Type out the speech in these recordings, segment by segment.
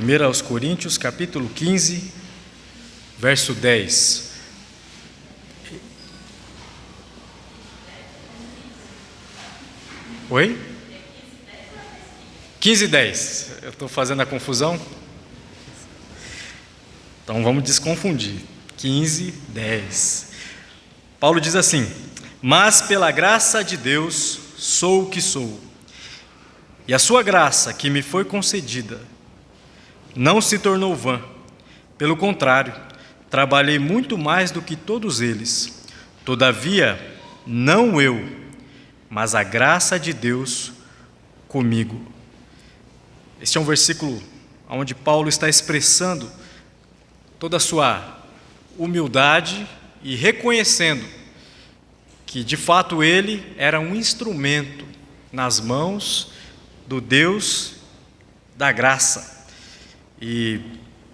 1 aos Coríntios, capítulo 15, verso 10. Oi? 15, 10. Eu estou fazendo a confusão? Então vamos desconfundir. 15, 10. Paulo diz assim: mas pela graça de Deus sou o que sou, e a sua graça que me foi concedida não se tornou vã. Pelo contrário, trabalhei muito mais do que todos eles. Todavia, não eu, mas a graça de Deus comigo. Este é um versículo onde Paulo está expressando toda a sua humildade e reconhecendo que, de fato, ele era um instrumento nas mãos do Deus da graça. E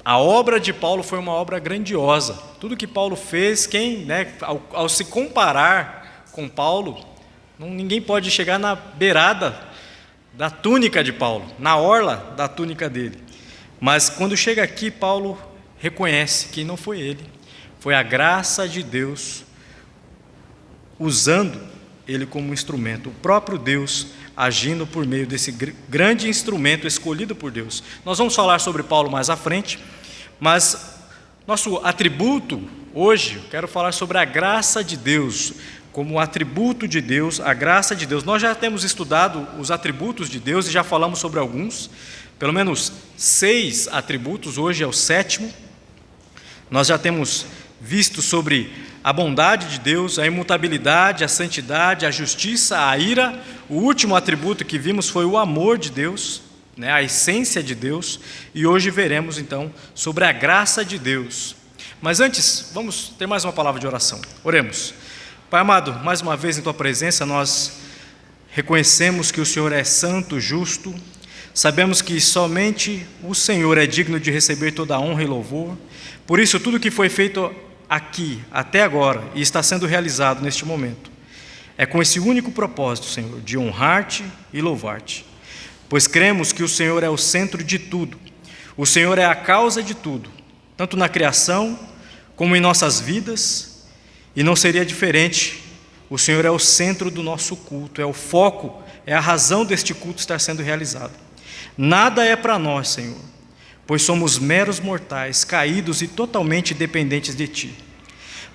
a obra de Paulo foi uma obra grandiosa. Tudo que Paulo fez, ao se comparar com Paulo, ninguém pode chegar na beirada da túnica de Paulo, na orla da túnica dele. Mas quando chega aqui, Paulo reconhece que não foi ele, foi a graça de Deus usando ele como instrumento, o próprio Deus agindo por meio desse grande instrumento escolhido por Deus. Nós vamos falar sobre Paulo mais à frente, mas nosso atributo hoje, eu quero falar sobre a graça de Deus, como atributo de Deus, a graça de Deus. Nós já temos estudado os atributos de Deus e já falamos sobre alguns, pelo menos 6 atributos, hoje é o 7º. Nós já temos visto sobre a bondade de Deus, a imutabilidade, a santidade, a justiça, a ira. O último atributo que vimos foi o amor de Deus, a essência de Deus. E hoje veremos então sobre a graça de Deus. Mas antes, vamos ter mais uma palavra de oração. Oremos. Pai amado, mais uma vez em Tua presença nós reconhecemos que o Senhor é santo, justo. Sabemos que somente o Senhor é digno de receber toda a honra e louvor. Por isso, tudo que foi feito aqui, até agora, e está sendo realizado neste momento, é com esse único propósito, Senhor, de honrar-te e louvar-te. Pois cremos que o Senhor é o centro de tudo, o Senhor é a causa de tudo, tanto na criação como em nossas vidas, e não seria diferente. O Senhor é o centro do nosso culto, é o foco, é a razão deste culto estar sendo realizado. Nada é para nós, Senhor, pois somos meros mortais, caídos e totalmente dependentes de Ti.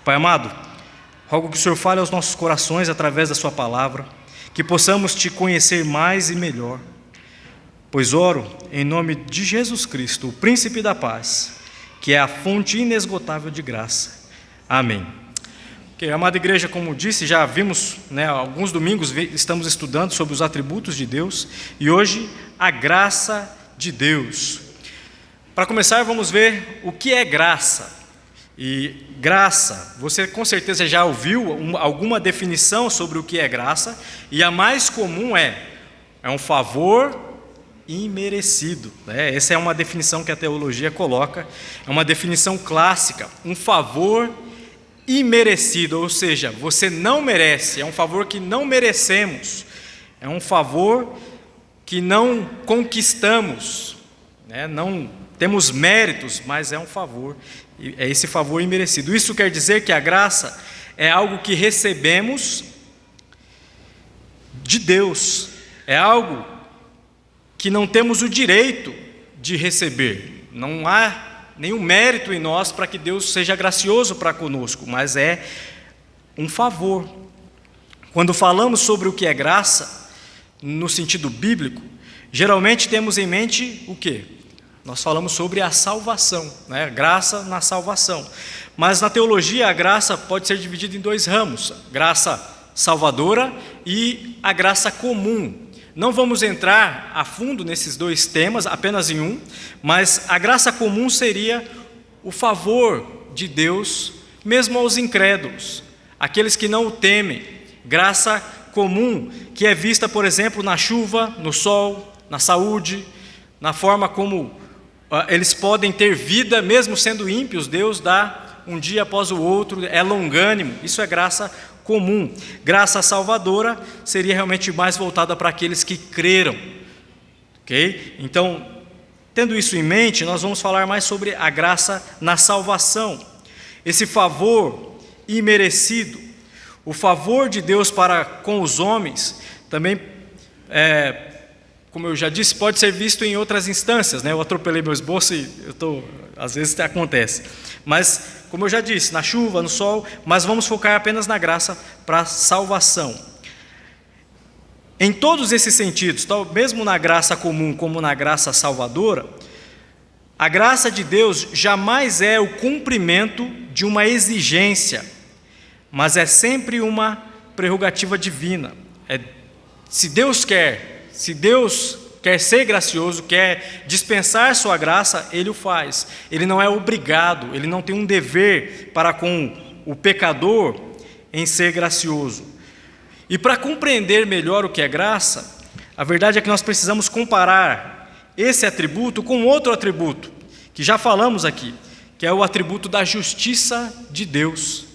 Pai amado, rogo que o Senhor fale aos nossos corações através da Sua palavra, que possamos Te conhecer mais e melhor, pois oro em nome de Jesus Cristo, o Príncipe da Paz, que é a fonte inesgotável de graça. Amém. Amada igreja, como disse, já vimos, alguns domingos estamos estudando sobre os atributos de Deus, e hoje a graça de Deus. Para começar, vamos ver o que é graça. E graça, você com certeza já ouviu alguma definição sobre o que é graça, e a mais comum é um favor imerecido. Essa é uma definição que a teologia coloca, é uma definição clássica, um favor imerecido, ou seja, você não merece, é um favor que não merecemos, é um favor que não conquistamos, não temos méritos, mas é um favor, é esse favor imerecido. Isso quer dizer que a graça é algo que recebemos de Deus, é algo que não temos o direito de receber, não há nenhum mérito em nós para que Deus seja gracioso para conosco, mas é um favor. Quando falamos sobre o que é graça, no sentido bíblico, geralmente temos em mente o quê? Nós falamos sobre a salvação, graça na salvação. Mas na teologia a graça pode ser dividida em 2 ramos, graça salvadora e a graça comum. Não vamos entrar a fundo nesses 2 temas, apenas em um, mas a graça comum seria o favor de Deus, mesmo aos incrédulos, aqueles que não o temem. Graça comum, que é vista, por exemplo, na chuva, no sol, na saúde, na forma como eles podem ter vida, mesmo sendo ímpios. Deus dá um dia após o outro, é longânimo, isso é graça comum. Graça salvadora seria realmente mais voltada para aqueles que creram, ok? Então, tendo isso em mente, nós vamos falar mais sobre a graça na salvação. Esse favor imerecido, o favor de Deus para com os homens, também, como eu já disse, pode ser visto em outras instâncias, né? Eu atropelei meu esboço e às vezes acontece. Mas, como eu já disse, na chuva, no sol, mas vamos focar apenas na graça para a salvação. Em todos esses sentidos, mesmo na graça comum como na graça salvadora, a graça de Deus jamais é o cumprimento de uma exigência, mas é sempre uma prerrogativa divina. Se Deus quer ser gracioso, quer dispensar sua graça, Ele o faz. Ele não é obrigado, Ele não tem um dever para com o pecador em ser gracioso. E para compreender melhor o que é graça, a verdade é que nós precisamos comparar esse atributo com outro atributo, que já falamos aqui, que é o atributo da justiça de Deus.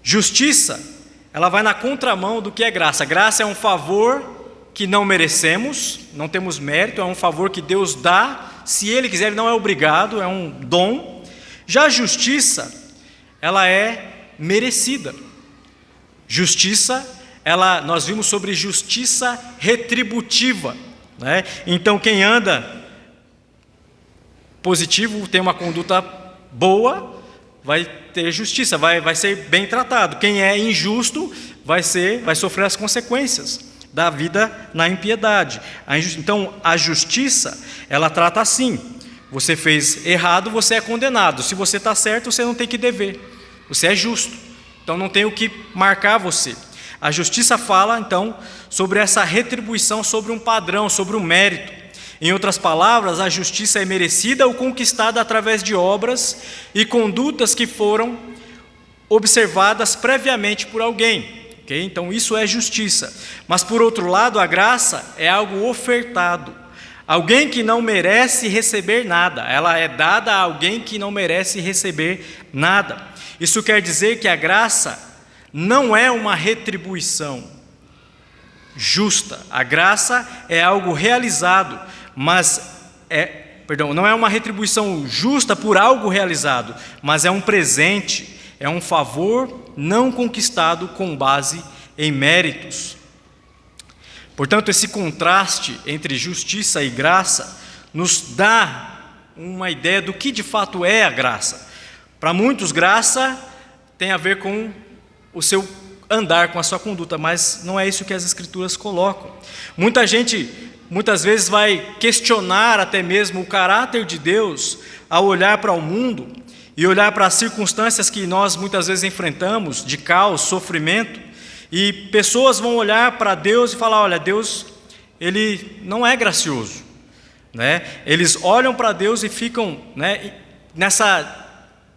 Justiça, ela vai na contramão do que é graça. Graça é um favor que não merecemos, não temos mérito, é um favor que Deus dá, se Ele quiser, Ele não é obrigado, é um dom. Já a justiça, ela é merecida. Justiça, nós vimos sobre justiça retributiva, né? Então, quem anda positivo, tem uma conduta boa, vai ter justiça, vai ser bem tratado. Quem é injusto, vai sofrer as consequências da vida na impiedade. Então, a justiça, ela trata assim: você fez errado, você é condenado. Se você está certo, você não tem que dever. Você é justo, então não tem o que marcar você. A justiça fala, então, sobre essa retribuição, sobre um padrão, sobre um mérito. Em outras palavras, a justiça é merecida ou conquistada através de obras e condutas que foram observadas previamente por alguém. Okay? Então, isso é justiça. Mas, por outro lado, a graça é algo ofertado. Alguém que não merece receber nada. Ela é dada a alguém que não merece receber nada. Isso quer dizer que a graça não é uma retribuição justa. A graça é algo realizado, não é uma retribuição justa por algo realizado, mas é um presente, é um favor não conquistado com base em méritos. Portanto, esse contraste entre justiça e graça nos dá uma ideia do que de fato é a graça. Para muitos, graça tem a ver com o seu andar, com a sua conduta, mas não é isso que as Escrituras colocam. Muita gente, muitas vezes, vai questionar até mesmo o caráter de Deus ao olhar para o mundo e olhar para as circunstâncias que nós muitas vezes enfrentamos, de caos, sofrimento, e pessoas vão olhar para Deus e falar: olha, Deus, Ele não é gracioso, né? Eles olham para Deus e ficam, né, nessa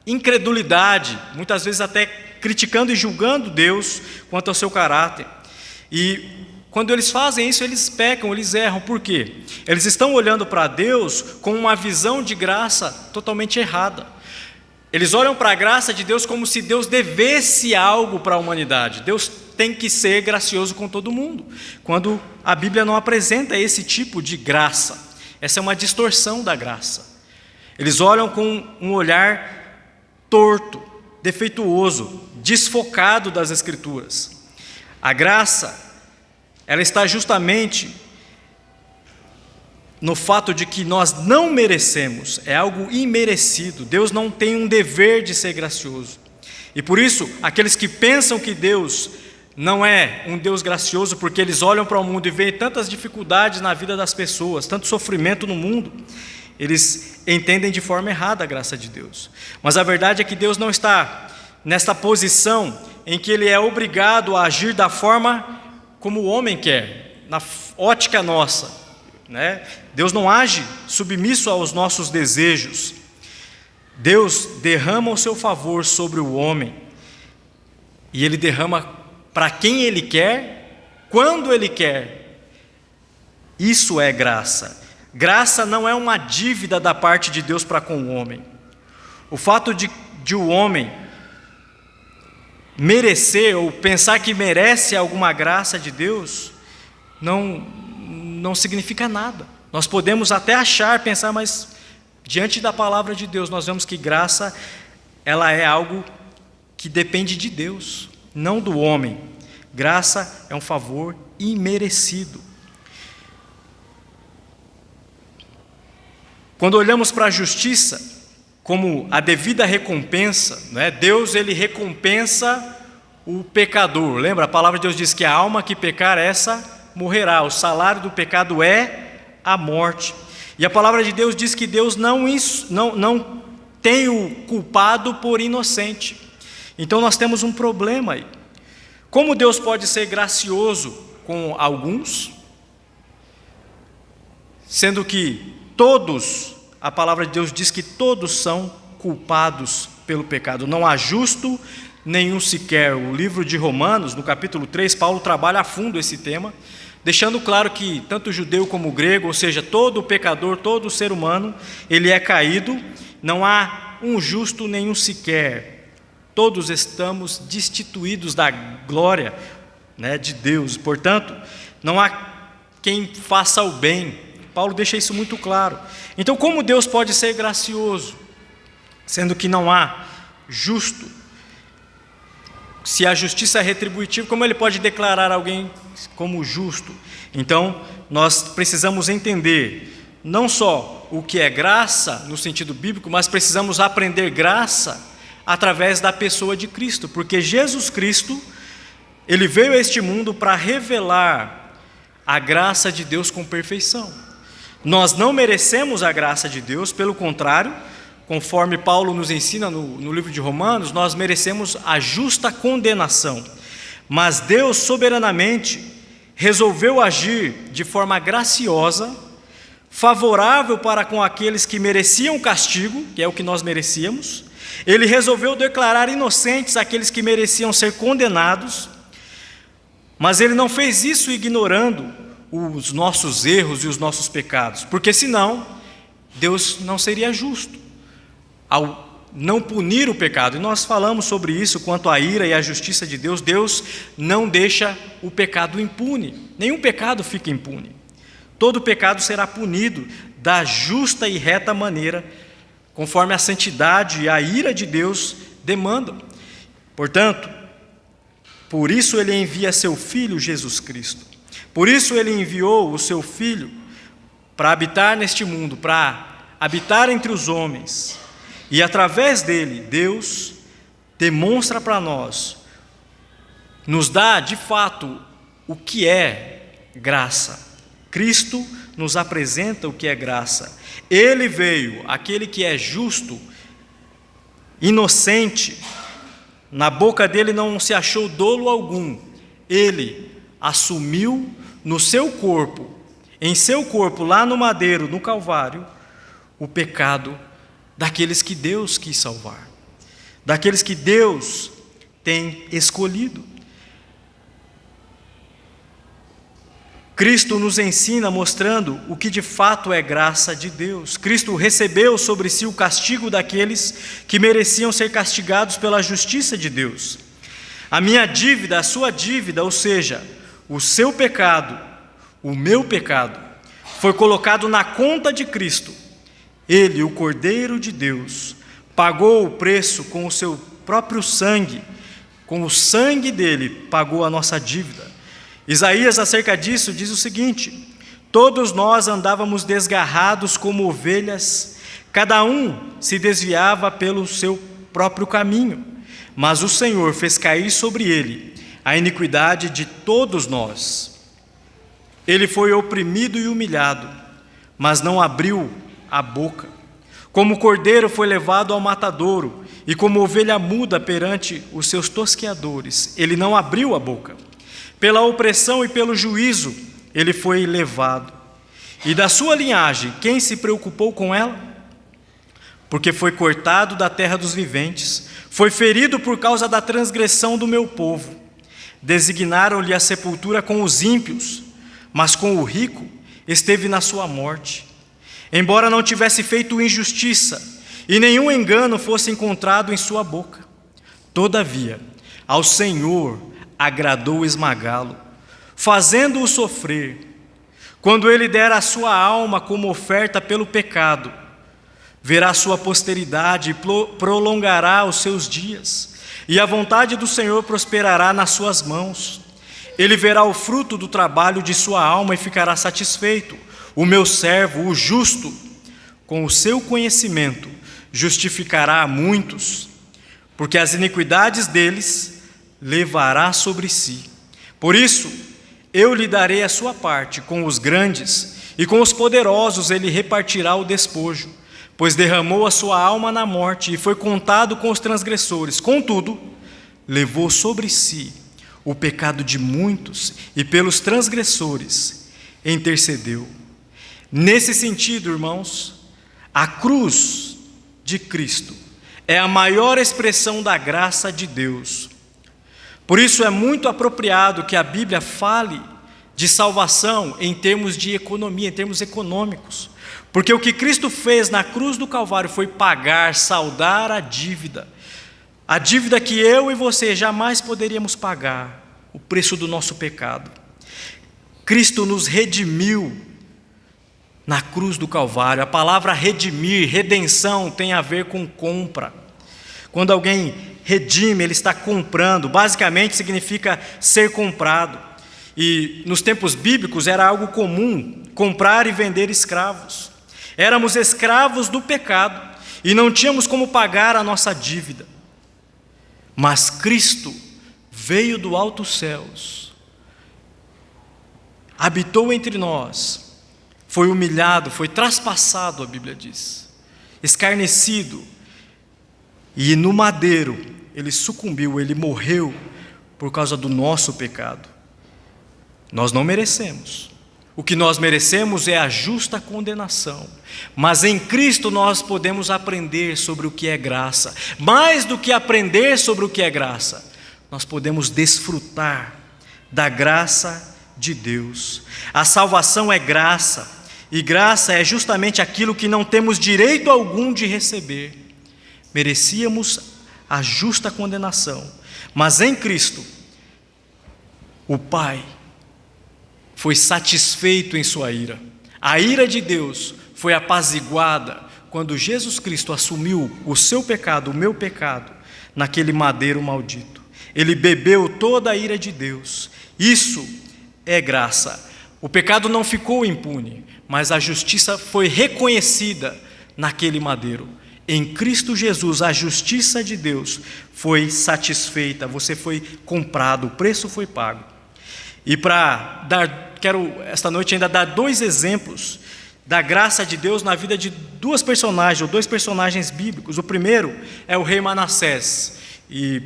incredulidade, muitas vezes até criticando e julgando Deus quanto ao seu caráter. E quando eles fazem isso, eles pecam, eles erram. Por quê? Eles estão olhando para Deus com uma visão de graça totalmente errada. Eles olham para a graça de Deus como se Deus devesse algo para a humanidade. Deus tem que ser gracioso com todo mundo, quando a Bíblia não apresenta esse tipo de graça. Essa é uma distorção da graça. Eles olham com um olhar torto, defeituoso, desfocado das Escrituras. A graça, ela está justamente no fato de que nós não merecemos, é algo imerecido. Deus não tem um dever de ser gracioso. E por isso, aqueles que pensam que Deus não é um Deus gracioso, porque eles olham para o mundo e veem tantas dificuldades na vida das pessoas, tanto sofrimento no mundo, eles entendem de forma errada a graça de Deus. Mas a verdade é que Deus não está nesta posição em que Ele é obrigado a agir da forma como o homem quer, na ótica nossa, né? Deus não age submisso aos nossos desejos. Deus derrama o seu favor sobre o homem, e Ele derrama para quem Ele quer, quando Ele quer. Isso é graça. Graça não é uma dívida da parte de Deus para com o homem. O fato de o homem merecer ou pensar que merece alguma graça de Deus não significa nada. Nós podemos até pensar, mas Diante da palavra de Deus, nós vemos que graça, ela é algo que depende de Deus, não do homem. Graça é um favor imerecido. Quando olhamos para a justiça como a devida recompensa, né? Deus, ele recompensa o pecador. Lembra? A palavra de Deus diz que a alma que pecar, essa morrerá. O salário do pecado é a morte. E a palavra de Deus diz que Deus não tem o culpado por inocente. Então nós temos um problema aí. Como Deus pode ser gracioso com alguns, sendo que todos, a palavra de Deus diz que todos são culpados pelo pecado, não há justo nenhum sequer. O livro de Romanos, no capítulo 3, Paulo trabalha a fundo esse tema, deixando claro que tanto o judeu como o grego, ou seja, todo pecador, todo ser humano, ele é caído, não há um justo nenhum sequer. Todos estamos destituídos da glória, né, de Deus. Portanto, não há quem faça o bem. Paulo deixa isso muito claro. Então, como Deus pode ser gracioso, sendo que não há justo? Se a justiça é retributiva, como ele pode declarar alguém como justo? Então, nós precisamos entender não só o que é graça no sentido bíblico, mas precisamos aprender graça através da pessoa de Cristo, porque Jesus Cristo, ele veio a este mundo para revelar a graça de Deus com perfeição. Nós não merecemos a graça de Deus, pelo contrário, conforme Paulo nos ensina no livro de Romanos, nós merecemos a justa condenação. Mas Deus soberanamente resolveu agir de forma graciosa, favorável para com aqueles que mereciam castigo, que é o que nós merecíamos. Ele resolveu declarar inocentes aqueles que mereciam ser condenados, mas ele não fez isso ignorando os nossos erros e os nossos pecados, porque senão Deus não seria justo ao não punir o pecado. E nós falamos sobre isso quanto à ira e à justiça de Deus. Deus não deixa o pecado impune, nenhum pecado fica impune. Todo pecado será punido da justa e reta maneira, conforme a santidade e a ira de Deus demandam. Portanto, por isso ele envia seu Filho Jesus Cristo. Por isso ele enviou o seu Filho para habitar neste mundo, para habitar entre os homens. E através dele, Deus demonstra para nós, nos dá de fato o que é graça. Cristo nos apresenta o que é graça. Ele veio, aquele que é justo, inocente, na boca dele não se achou dolo algum. Ele assumiu no seu corpo, em seu corpo, lá no madeiro, no Calvário, o pecado daqueles que Deus quis salvar, daqueles que Deus tem escolhido. Cristo nos ensina mostrando o que de fato é graça de Deus. Cristo recebeu sobre si o castigo daqueles que mereciam ser castigados pela justiça de Deus. A minha dívida, a sua dívida, ou seja, o seu pecado, o meu pecado, foi colocado na conta de Cristo. Ele, o Cordeiro de Deus, pagou o preço com o seu próprio sangue, com o sangue dele, pagou a nossa dívida. Isaías, acerca disso, diz o seguinte: todos nós andávamos desgarrados como ovelhas, cada um se desviava pelo seu próprio caminho, mas o Senhor fez cair sobre ele a iniquidade de todos nós. Ele foi oprimido e humilhado, mas não abriu a boca. Como cordeiro foi levado ao matadouro, e como ovelha muda perante os seus tosqueadores, ele não abriu a boca. Pela opressão e pelo juízo ele foi levado. E da sua linhagem, quem se preocupou com ela? Porque foi cortado da terra dos viventes, foi ferido por causa da transgressão do meu povo. Designaram-lhe a sepultura com os ímpios, mas com o rico esteve na sua morte. Embora não tivesse feito injustiça, e nenhum engano fosse encontrado em sua boca. Todavia, ao Senhor agradou esmagá-lo, fazendo-o sofrer, quando ele dera a sua alma como oferta pelo pecado. verá sua posteridade e prolongará os seus dias, e a vontade do Senhor prosperará nas suas mãos. Ele verá o fruto do trabalho de sua alma e ficará satisfeito. O meu servo, o justo, com o seu conhecimento, justificará a muitos, porque as iniquidades deles levará sobre si. Por isso, eu lhe darei a sua parte com os grandes, e com os poderosos ele repartirá o despojo, pois derramou a sua alma na morte e foi contado com os transgressores. Contudo, levou sobre si o pecado de muitos e pelos transgressores intercedeu. Nesse sentido, irmãos, a cruz de Cristo é a maior expressão da graça de Deus. Por isso é muito apropriado que a Bíblia fale de salvação em termos de economia, em termos econômicos. Porque o que Cristo fez na cruz do Calvário foi pagar, saldar a dívida que eu e você jamais poderíamos pagar, o preço do nosso pecado. Cristo nos redimiu na cruz do Calvário. A palavra redimir, redenção, tem a ver com compra. Quando alguém redime, ele está comprando, basicamente significa ser comprado. E nos tempos bíblicos era algo comum comprar e vender escravos. Éramos escravos do pecado e não tínhamos como pagar a nossa dívida. Mas Cristo veio do altos céus, habitou entre nós, foi humilhado, foi traspassado, a Bíblia diz, escarnecido, e no madeiro ele sucumbiu, ele morreu por causa do nosso pecado. Nós não merecemos. O que nós merecemos é a justa condenação. Mas em Cristo nós podemos aprender sobre o que é graça. Mais do que aprender sobre o que é graça, nós podemos desfrutar da graça de Deus. A salvação é graça, e graça é justamente aquilo que não temos direito algum de receber. Merecíamos a justa condenação, mas em Cristo, o Pai foi satisfeito em sua ira. A ira de Deus foi apaziguada quando Jesus Cristo assumiu o seu pecado, o meu pecado, naquele madeiro maldito. Ele bebeu toda a ira de Deus. Isso é graça. O pecado não ficou impune, mas a justiça foi reconhecida naquele madeiro. Em Cristo Jesus, a justiça de Deus foi satisfeita. Você foi comprado, o preço foi pago. E quero esta noite ainda dar 2 exemplos da graça de Deus na vida de 2 personagens bíblicos. O primeiro é o rei Manassés. E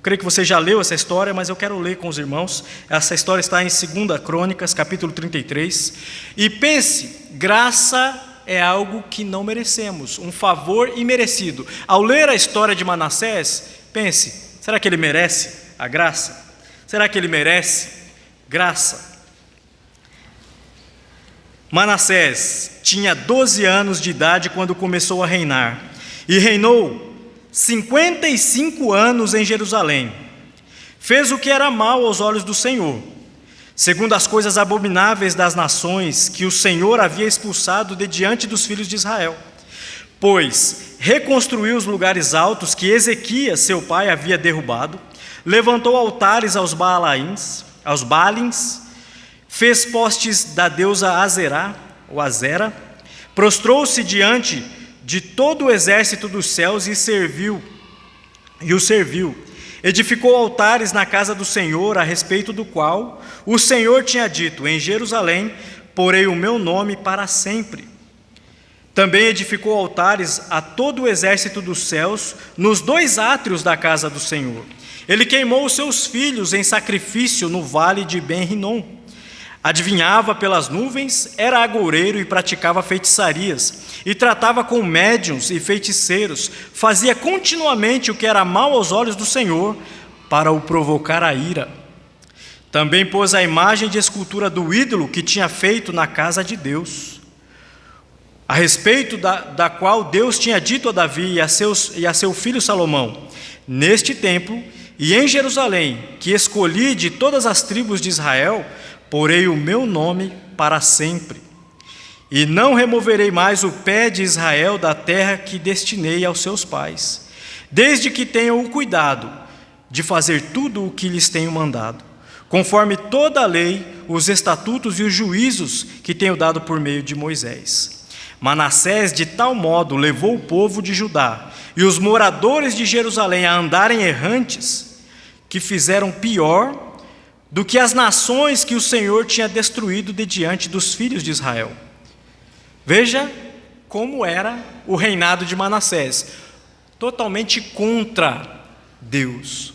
creio que você já leu essa história, mas eu quero ler com os irmãos. Essa história está em 2 Crônicas, capítulo 33. E pense, graça é algo que não merecemos, um favor imerecido. Ao ler a história de Manassés, pense, será que ele merece a graça? Será que ele merece graça? Manassés tinha 12 anos de idade quando começou a reinar, e reinou 55 anos em Jerusalém. Fez o que era mal aos olhos do Senhor, segundo as coisas abomináveis das nações que o Senhor havia expulsado de diante dos filhos de Israel. Pois reconstruiu os lugares altos que Ezequias, seu pai, havia derrubado, levantou altares aos Baalins, fez postes da deusa Azera, prostrou-se diante de todo o exército dos céus e o serviu. Edificou altares na casa do Senhor, a respeito do qual o Senhor tinha dito: em Jerusalém porei o meu nome para sempre. Também edificou altares a todo o exército dos céus nos 2 átrios da casa do Senhor. Ele queimou os seus filhos em sacrifício no vale de Ben-Rinom. Adivinhava pelas nuvens, era agoureiro e praticava feitiçarias, e tratava com médiuns e feiticeiros, fazia continuamente o que era mal aos olhos do Senhor, para o provocar a ira. Também pôs a imagem de escultura do ídolo que tinha feito na casa de Deus, a respeito da qual Deus tinha dito a Davi e a seu filho Salomão: neste templo e em Jerusalém, que escolhi de todas as tribos de Israel, porei o meu nome para sempre. e não removerei mais o pé de Israel da terra que destinei aos seus pais, desde que tenham o cuidado de fazer tudo o que lhes tenho mandado, conforme toda a lei, os estatutos e os juízos que tenho dado por meio de Moisés. Manassés de tal modo levou o povo de Judá e os moradores de Jerusalém a andarem errantes, que fizeram pior do que as nações que o Senhor tinha destruído de diante dos filhos de Israel. Veja como era o reinado de Manassés, totalmente contra Deus.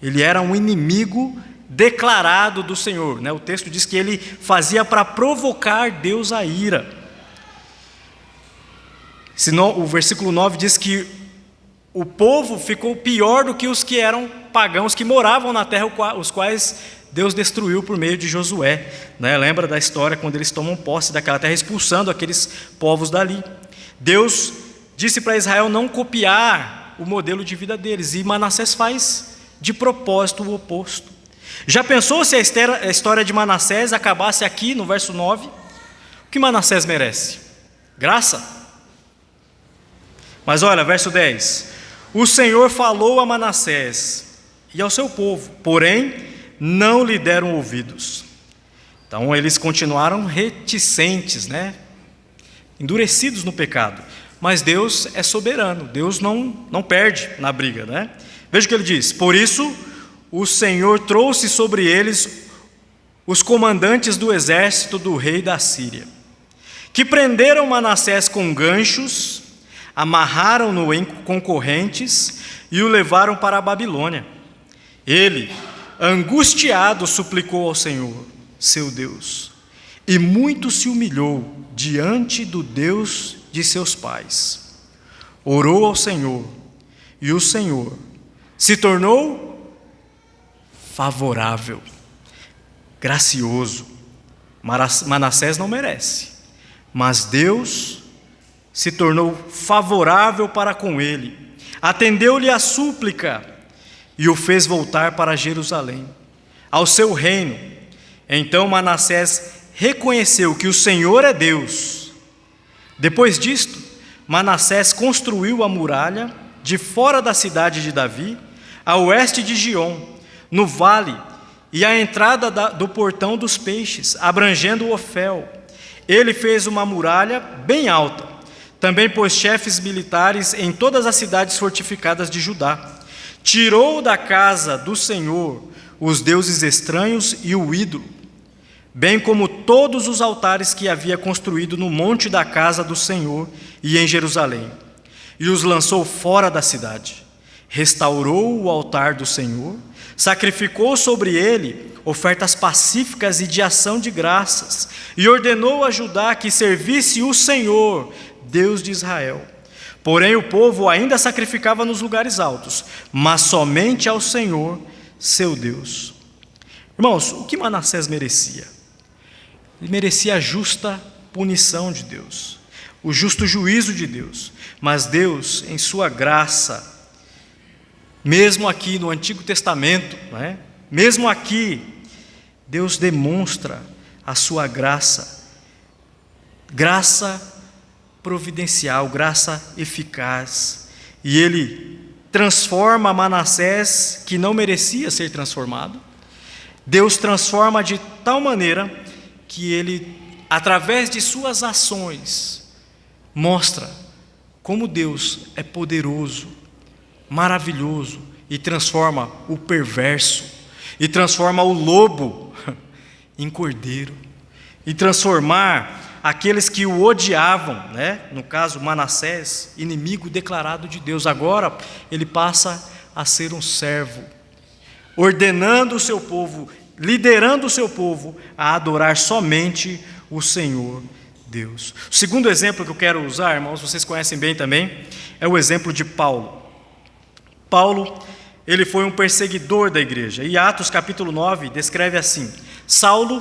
Ele era um inimigo declarado do Senhor, né? O texto diz que ele fazia para provocar Deus a ira. O versículo 9 diz que o povo ficou pior do que os que eram pagãos, que moravam na terra, os quais Deus destruiu por meio de Josué, né? Lembra da história quando eles tomam posse daquela terra, expulsando aqueles povos dali. Deus disse para Israel não copiar o modelo de vida deles, e Manassés faz de propósito o oposto. Já pensou se a história de Manassés acabasse aqui no verso 9? O que Manassés merece? Graça? Mas olha, verso 10: o Senhor falou a Manassés e ao seu povo, porém não lhe deram ouvidos. Então eles continuaram reticentes, né? Endurecidos no pecado. Mas Deus é soberano, Deus não perde na briga, né? Veja o que ele diz: por isso o Senhor trouxe sobre eles os comandantes do exército do rei da Síria, que prenderam Manassés com ganchos, amarraram-no com correntes e o levaram para a Babilônia. Ele, angustiado, suplicou ao Senhor, seu Deus, e muito se humilhou diante do Deus de seus pais. Orou ao Senhor, e o Senhor se tornou favorável, gracioso. Manassés não merece, mas Deus se tornou favorável para com ele, atendeu-lhe a súplica e o fez voltar para Jerusalém, ao seu reino. Então Manassés reconheceu que o Senhor é Deus. Depois disto, Manassés construiu a muralha de fora da cidade de Davi, a oeste de Giom, no vale, e a entrada do portão dos peixes, abrangendo Ofel. Ele fez uma muralha bem alta. Também pôs chefes militares em todas as cidades fortificadas de Judá. Tirou da casa do Senhor os deuses estranhos e o ídolo, bem como todos os altares que havia construído no monte da casa do Senhor e em Jerusalém, e os lançou fora da cidade. Restaurou o altar do Senhor, sacrificou sobre ele ofertas pacíficas e de ação de graças, e ordenou a Judá que servisse o Senhor, Deus de Israel. Porém o povo ainda sacrificava nos lugares altos, mas somente ao Senhor, seu Deus. Irmãos, o que Manassés merecia? Ele merecia a justa punição de Deus, o justo juízo de Deus. Mas Deus, em sua graça, mesmo aqui no Antigo Testamento, né? Mesmo aqui, Deus demonstra a sua graça, graça providencial, graça eficaz, e ele transforma Manassés, que não merecia ser transformado. Deus transforma de tal maneira que ele, através de suas ações, mostra como Deus é poderoso, maravilhoso, e transforma o perverso, e transforma o lobo em cordeiro, e transformar aqueles que o odiavam, né? No caso Manassés, inimigo declarado de Deus, agora ele passa a ser um servo, ordenando o seu povo, liderando o seu povo a adorar somente o Senhor Deus. O segundo exemplo que eu quero usar, irmãos, vocês conhecem bem também, é o exemplo de Paulo. Paulo, ele foi um perseguidor da igreja, e Atos capítulo 9 descreve assim: Saulo,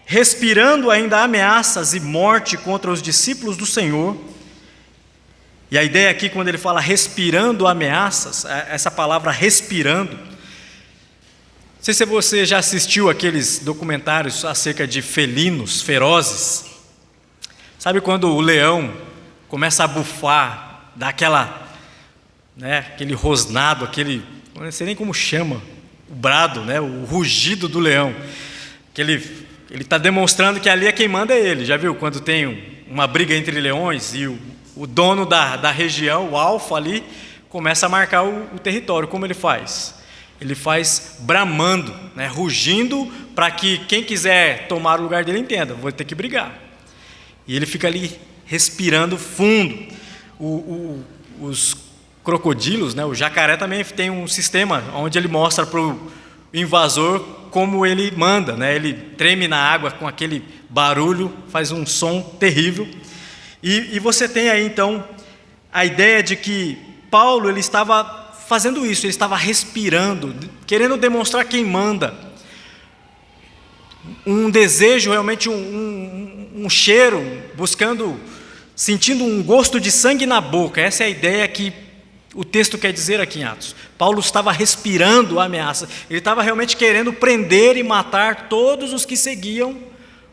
respirando ainda ameaças e morte contra os discípulos do Senhor. E a ideia aqui, quando ele fala respirando ameaças, essa palavra respirando, não sei se você já assistiu aqueles documentários acerca de felinos ferozes. Sabe quando o leão começa a bufar, dá aquela, né, aquele rosnado, aquele, não sei nem como chama, o brado, né, o rugido do leão, que ele está demonstrando que ali é quem manda é ele. Já viu quando tem uma briga entre leões e o dono da região, o alfa ali, começa a marcar o território? Como ele faz? Ele faz bramando, né, rugindo, para que quem quiser tomar o lugar dele entenda, vou ter que brigar. E ele fica ali respirando fundo. Os crocodilos, né, o jacaré também tem um sistema onde ele mostra para o invasor como ele manda, né? Ele treme na água com aquele barulho, faz um som terrível. E você tem aí então a ideia de que Paulo ele estava fazendo isso, ele estava respirando, querendo demonstrar quem manda. Um desejo, realmente um cheiro, sentindo um gosto de sangue na boca. Essa é a ideia que o texto quer dizer aqui em Atos. Paulo estava respirando a ameaça, ele estava realmente querendo prender e matar todos os que seguiam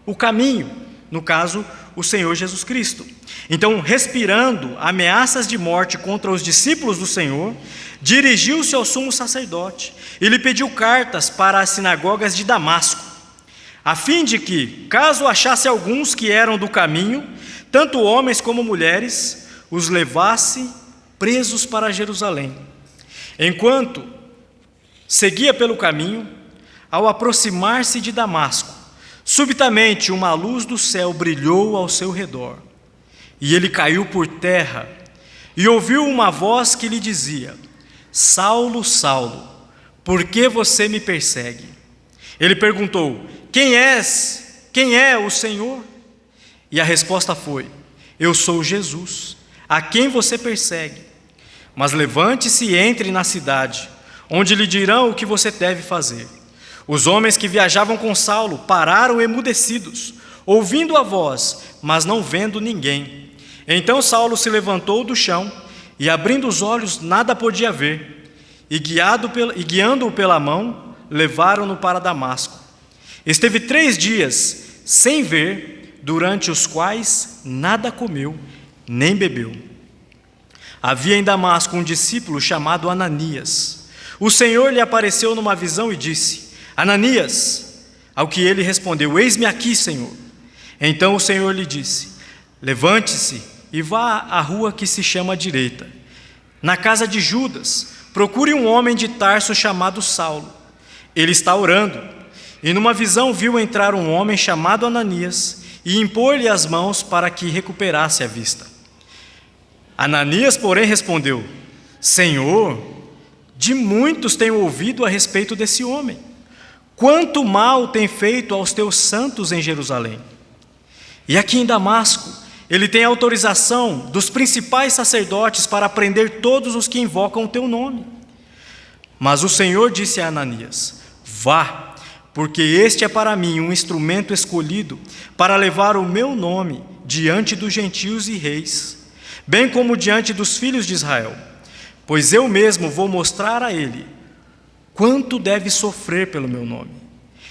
o caminho, no caso, o Senhor Jesus Cristo. Então, respirando ameaças de morte contra os discípulos do Senhor, dirigiu-se ao sumo sacerdote e lhe pediu cartas para as sinagogas de Damasco, a fim de que, caso achasse alguns que eram do caminho, tanto homens como mulheres, os levasse presos para Jerusalém. Enquanto seguia pelo caminho, ao aproximar-se de Damasco, subitamente uma luz do céu brilhou ao seu redor, e ele caiu por terra, e ouviu uma voz que lhe dizia: Saulo, Saulo, por que você me persegue? Ele perguntou: Quem és? Quem é o Senhor? E a resposta foi: Eu sou Jesus, a quem você persegue. Mas levante-se e entre na cidade, onde lhe dirão o que você deve fazer. Os homens que viajavam com Saulo pararam emudecidos, ouvindo a voz, mas não vendo ninguém. Então Saulo se levantou do chão e, abrindo os olhos, nada podia ver. E guiando-o pela mão, levaram-no para Damasco. Esteve 3 dias sem ver, durante os quais nada comeu, nem bebeu. Havia em Damasco um discípulo chamado Ananias. O Senhor lhe apareceu numa visão e disse: Ananias. Ao que ele respondeu: Eis-me aqui, Senhor. Então o Senhor lhe disse: Levante-se e vá à rua que se chama Direita. Na casa de Judas, procure um homem de Tarso chamado Saulo. Ele está orando. E numa visão viu entrar um homem chamado Ananias e impor-lhe as mãos para que recuperasse a vista. Ananias, porém, respondeu: Senhor, de muitos tenho ouvido a respeito desse homem. Quanto mal tem feito aos teus santos em Jerusalém. E aqui em Damasco, ele tem autorização dos principais sacerdotes para prender todos os que invocam o teu nome. Mas o Senhor disse a Ananias: Vá, porque este é para mim um instrumento escolhido para levar o meu nome diante dos gentios e reis, bem como diante dos filhos de Israel, pois eu mesmo vou mostrar a ele quanto deve sofrer pelo meu nome.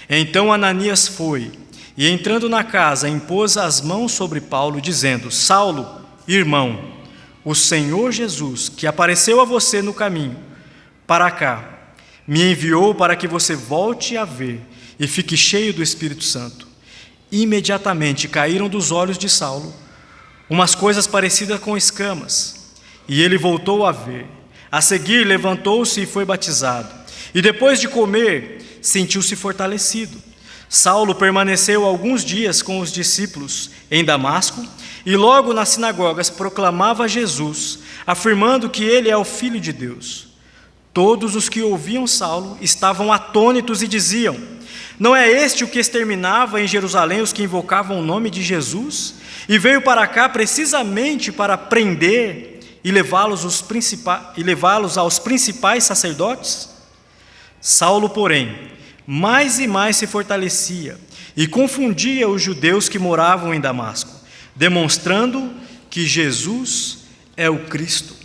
Então Ananias foi, e entrando na casa, impôs as mãos sobre Paulo, dizendo: Saulo, irmão, o Senhor Jesus, que apareceu a você no caminho para cá, me enviou para que você volte a ver e fique cheio do Espírito Santo. Imediatamente caíram dos olhos de Saulo umas coisas parecidas com escamas, e ele voltou a ver. A seguir levantou-se e foi batizado, e depois de comer, sentiu-se fortalecido. Saulo permaneceu alguns dias com os discípulos em Damasco, e logo nas sinagogas proclamava Jesus, afirmando que ele é o Filho de Deus. Todos os que ouviam Saulo estavam atônitos e diziam: Não é este o que exterminava em Jerusalém os que invocavam o nome de Jesus? E veio para cá precisamente para prender e levá-los aos principais sacerdotes? Saulo, porém, mais e mais se fortalecia e confundia os judeus que moravam em Damasco, demonstrando que Jesus é o Cristo.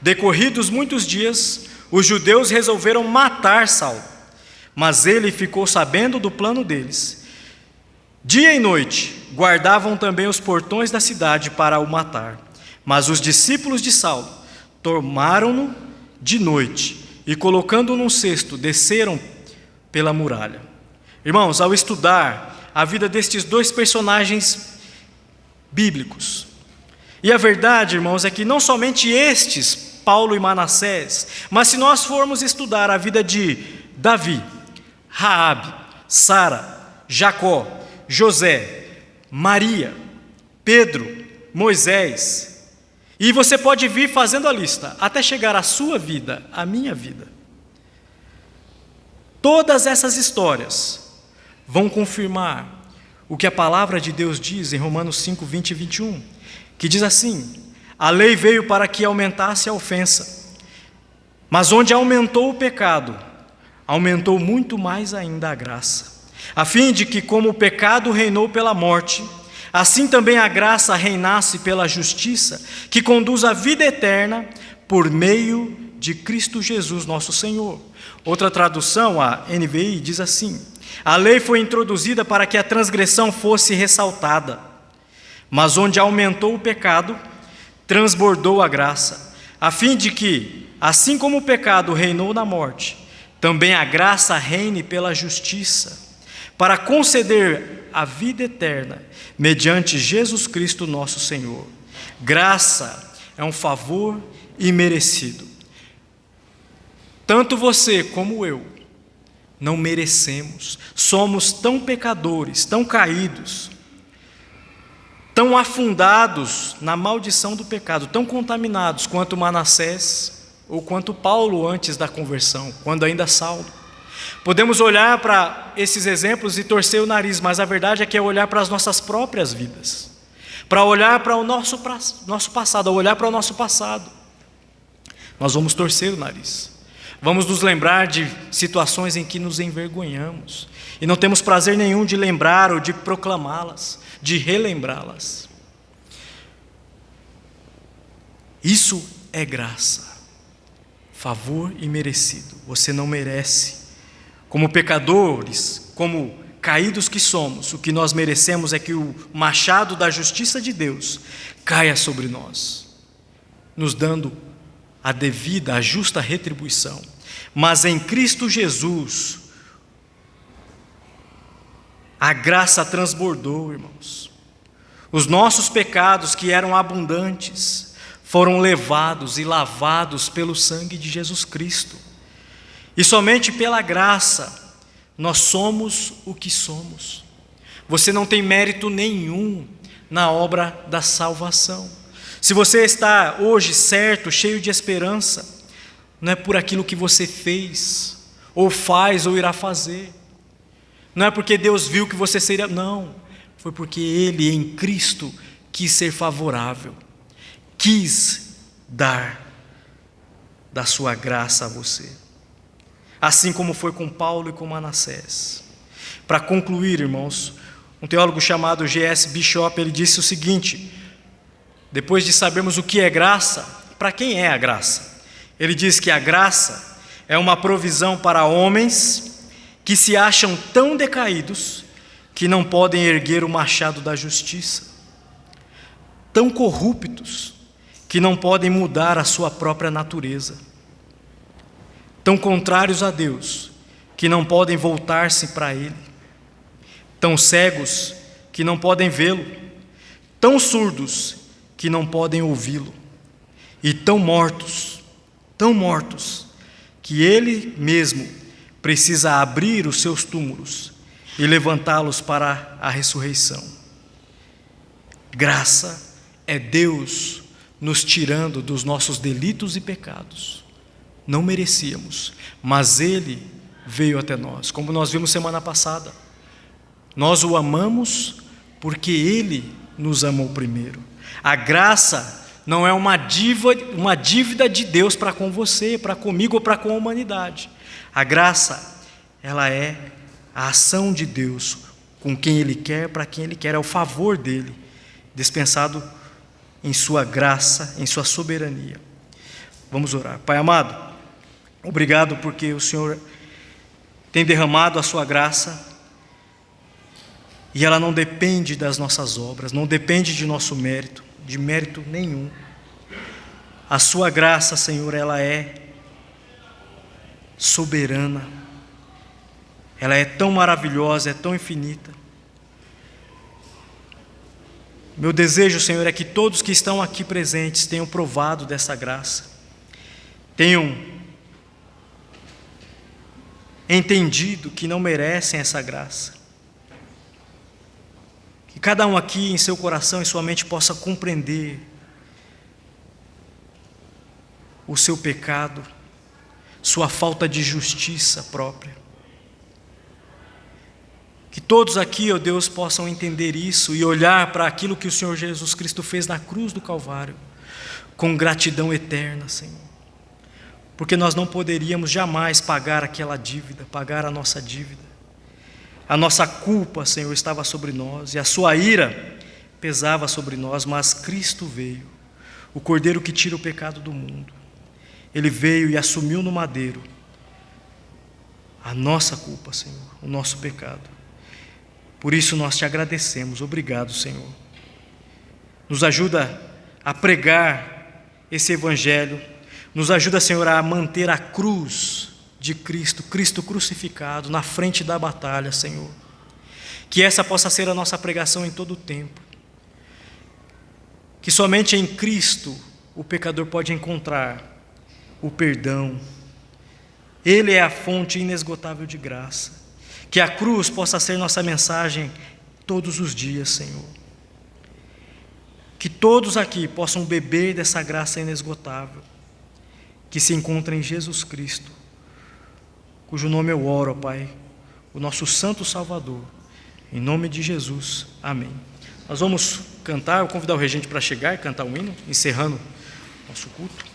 Decorridos muitos dias, os judeus resolveram matar Saulo, mas ele ficou sabendo do plano deles Dia e noite guardavam também os portões da cidade para o matar. Mas os discípulos de Saulo tomaram-no de noite e, colocando-o num cesto, desceram pela muralha. Irmãos, ao estudar a vida destes dois personagens bíblicos, e a verdade, irmãos, é que não somente estes, Paulo e Manassés, mas se nós formos estudar a vida de Davi, Raabe, Sara, Jacó, José, Maria, Pedro, Moisés, e você pode vir fazendo a lista até chegar à sua vida, à minha vida. Todas essas histórias vão confirmar o que a palavra de Deus diz em Romanos 5, 20 e 21, que diz assim: a lei veio para que aumentasse a ofensa, mas onde aumentou o pecado, aumentou muito mais ainda a graça, a fim de que, como o pecado reinou pela morte, assim também a graça reinasse pela justiça, que conduz à vida eterna por meio de Cristo Jesus, nosso Senhor. Outra tradução, a NVI, diz assim: a lei foi introduzida para que a transgressão fosse ressaltada, mas onde aumentou o pecado, transbordou a graça, a fim de que, assim como o pecado reinou na morte, também a graça reine pela justiça, para conceder a vida eterna, mediante Jesus Cristo nosso Senhor. Graça é um favor imerecido. Tanto você como eu não merecemos, somos tão pecadores, tão caídos, tão afundados na maldição do pecado, tão contaminados quanto Manassés ou quanto Paulo antes da conversão, quando ainda Saulo. Podemos olhar para esses exemplos e torcer o nariz, mas a verdade é que é olhar para as nossas próprias vidas, para olhar para o nosso passado, ao olhar para o nosso passado, nós vamos torcer o nariz, vamos nos lembrar de situações em que nos envergonhamos, e não temos prazer nenhum de lembrar ou de proclamá-las, de relembrá-las. Isso é graça, favor imerecido. Você não merece. Como pecadores, como caídos que somos, o que nós merecemos é que o machado da justiça de Deus caia sobre nós, nos dando a devida, a justa retribuição. Mas em Cristo Jesus, a graça transbordou, irmãos. Os nossos pecados, que eram abundantes, foram levados e lavados pelo sangue de Jesus Cristo. E somente pela graça nós somos o que somos. Você não tem mérito nenhum na obra da salvação. Se você está hoje certo, cheio de esperança, não é por aquilo que você fez, ou faz, ou irá fazer. Não é porque Deus viu que você seria, não. Foi porque Ele em Cristo quis ser favorável, quis dar da sua graça a você. Assim como foi com Paulo e com Manassés. Para concluir, irmãos, um teólogo chamado G.S. Bishop, ele disse o seguinte, depois de sabermos o que é graça, para quem é a graça? Ele diz que a graça é uma provisão para homens que se acham tão decaídos que não podem erguer o machado da justiça, tão corruptos que não podem mudar a sua própria natureza, tão contrários a Deus que não podem voltar-se para Ele, tão cegos que não podem vê-lo, tão surdos que não podem ouvi-lo, e tão mortos, que Ele mesmo precisa abrir os seus túmulos e levantá-los para a ressurreição. Graça é Deus nos tirando dos nossos delitos e pecados. Não merecíamos, mas Ele veio até nós, como nós vimos semana passada. Nós o amamos porque Ele nos amou primeiro. A graça não é uma dívida de Deus para com você, para comigo ou para com a humanidade. A graça, ela é a ação de Deus com quem Ele quer, para quem Ele quer, é o favor dEle, dispensado em sua graça, em sua soberania. Vamos orar. Pai amado, obrigado porque o Senhor tem derramado a sua graça E ela não depende das nossas obras, não depende de nosso mérito, de mérito nenhum. A sua graça, Senhor, ela é soberana. Ela é tão maravilhosa, é tão infinita. Meu desejo, Senhor, é que todos que estão aqui presentes tenham provado dessa graça, tenham entendido que não merecem essa graça. Que cada um aqui em seu coração e sua mente possa compreender o seu pecado, sua falta de justiça própria. Que todos aqui, ó Deus, possam entender isso e olhar para aquilo que o Senhor Jesus Cristo fez na cruz do Calvário, com gratidão eterna, Senhor. Porque nós não poderíamos jamais pagar aquela dívida, pagar a nossa dívida. A nossa culpa, Senhor, estava sobre nós e a sua ira pesava sobre nós, mas Cristo veio, o Cordeiro que tira o pecado do mundo. Ele veio e assumiu no madeiro a nossa culpa, Senhor, o nosso pecado. Por isso nós te agradecemos. Obrigado, Senhor. Nos ajuda a pregar esse evangelho. Nos ajuda, Senhor, a manter a cruz de Cristo, Cristo crucificado, na frente da batalha, Senhor. Que essa possa ser a nossa pregação em todo o tempo. Que somente em Cristo o pecador pode encontrar o perdão. Ele é a fonte inesgotável de graça. Que a cruz possa ser nossa mensagem todos os dias, Senhor. Que todos aqui possam beber dessa graça inesgotável que se encontra em Jesus Cristo, cujo nome eu oro, ó Pai, o nosso Santo Salvador. Em nome de Jesus. Amém. Nós vamos cantar, eu vou convidar o regente para chegar e cantar um hino, encerrando nosso culto.